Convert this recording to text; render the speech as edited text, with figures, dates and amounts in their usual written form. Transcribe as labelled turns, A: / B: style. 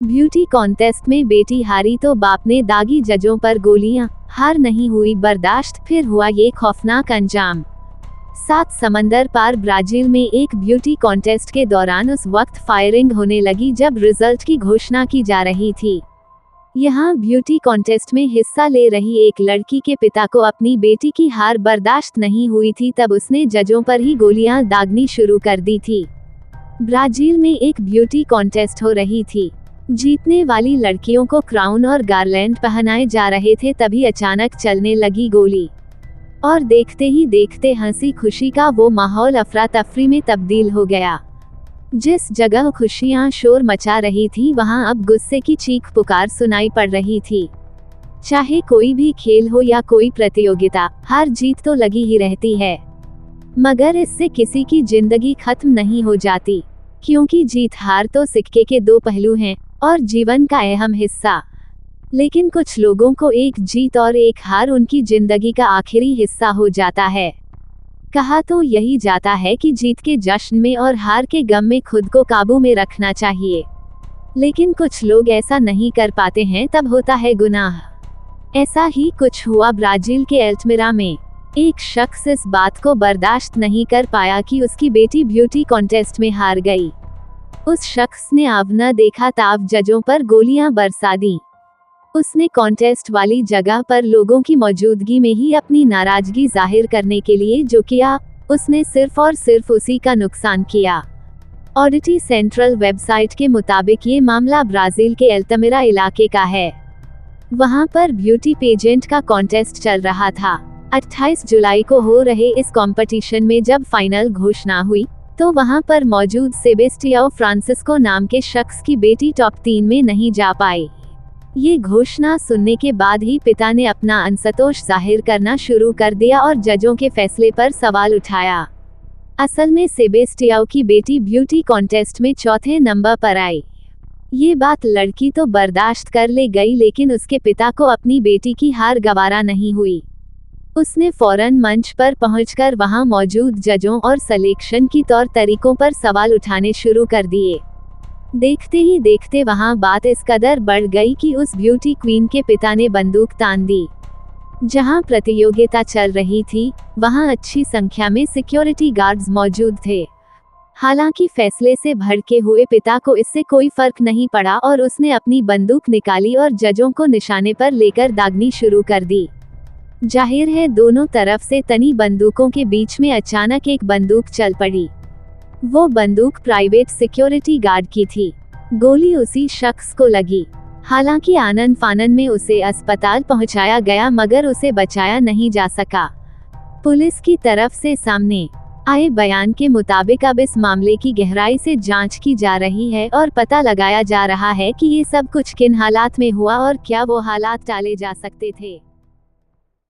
A: Beauty contest में बेटी हारी तो बाप ने दागी जजों पर गोलियां, हार नहीं हुई बर्दाश्त, फिर हुआ ये खौफनाक अंजाम। 7 समंदर पार ब्राजील में एक ब्यूटी कॉन्टेस्ट के दौरान उस वक्त फायरिंग होने लगी जब रिजल्ट की घोषणा की जा रही थी। यहाँ ब्यूटी कॉन्टेस्ट में हिस्सा ले रही एक लड़की के पिता को अपनी बेटी की हार बर्दाश्त नहीं हुई थी, तब उसने जजों पर ही गोलियां दागनी शुरू कर दी थी। ब्राजील में एक ब्यूटी कॉन्टेस्ट हो रही थी। जीतने वाली लड़कियों को क्राउन और गारलैंड पहनाए जा रहे थे, तभी अचानक चलने लगी गोली और देखते ही देखते हंसी खुशी का वो माहौल अफरा तफरी में तब्दील हो गया। जिस जगह खुशियां शोर मचा रही थी, वहां अब गुस्से की चीख पुकार सुनाई पड़ रही थी। चाहे कोई भी खेल हो या कोई प्रतियोगिता, हार जीत तो लगी ही रहती है, मगर इससे किसी की जिंदगी खत्म नहीं हो जाती, क्योंकि जीत हार तो सिक्के के 2 पहलू हैं और जीवन का अहम हिस्सा। लेकिन कुछ लोगों को एक जीत और एक हार उनकी जिंदगी का आखिरी हिस्सा हो जाता है। कहा तो यही जाता है कि जीत के जश्न में और हार के गम में खुद को काबू में रखना चाहिए, लेकिन कुछ लोग ऐसा नहीं कर पाते हैं, तब होता है गुनाह। ऐसा ही कुछ हुआ ब्राजील के अल्टमिरा में। एक शख्स इस बात को बर्दाश्त नहीं कर पाया कि उसकी बेटी ब्यूटी कॉन्टेस्ट में हार गई। उस शख्स ने आव न देखा ताव जजों पर गोलियां बरसा दी। उसने कॉन्टेस्ट वाली जगह पर लोगों की मौजूदगी में ही अपनी नाराजगी जाहिर करने के लिए जो किया, उसने सिर्फ और सिर्फ उसी का नुकसान किया। ऑडिटी सेंट्रल वेबसाइट के मुताबिक ये मामला ब्राजील के अल्टमिरा इलाके का है। वहां पर ब्यूटी पेजेंट का कॉन्टेस्ट चल रहा था। 28 जुलाई को हो रहे इस कंपटीशन में जब फाइनल घोषणा हुई, तो वहां पर मौजूद सेबेस्टियाओ फ्रांसिस्को नाम के शख्स की बेटी टॉप 3 में नहीं जा पाई। ये घोषणा सुनने के बाद ही पिता ने अपना असंतोष जाहिर करना शुरू कर दिया और जजों के फैसले पर सवाल उठाया। असल में सेबेस्टियाओ की बेटी ब्यूटी कॉन्टेस्ट में 4थे नंबर पर आई। ये बात लड़की तो बर्दाश्त कर ले गई, लेकिन उसके पिता को अपनी बेटी की हार गवारा नहीं हुई। उसने फौरन मंच पर पहुंचकर वहां मौजूद जजों और सिलेक्शन की तौर तरीकों पर सवाल उठाने शुरू कर दिए। देखते ही देखते वहां बात इस कदर बढ़ गई कि उस ब्यूटी क्वीन के पिता ने बंदूक तान दी। जहां प्रतियोगिता चल रही थी, वहां अच्छी संख्या में सिक्योरिटी गार्ड्स मौजूद थे। हालांकि फैसले से भड़के हुए पिता को इससे कोई फर्क नहीं पड़ा और उसने अपनी बंदूक निकाली और जजों को निशाने पर लेकर दागनी शुरू कर दी। जाहिर है दोनों तरफ से तनी बंदूकों के बीच में अचानक एक बंदूक चल पड़ी। वो बंदूक प्राइवेट सिक्योरिटी गार्ड की थी। गोली उसी शख्स को लगी। हालांकि आनन फानन में उसे अस्पताल पहुंचाया गया, मगर उसे बचाया नहीं जा सका। पुलिस की तरफ से सामने आए बयान के मुताबिक अब इस मामले की गहराई से जांच की जा रही है और पता लगाया जा रहा है कि ये सब कुछ किन हालात में हुआ और क्या वो हालात टाले जा सकते थे।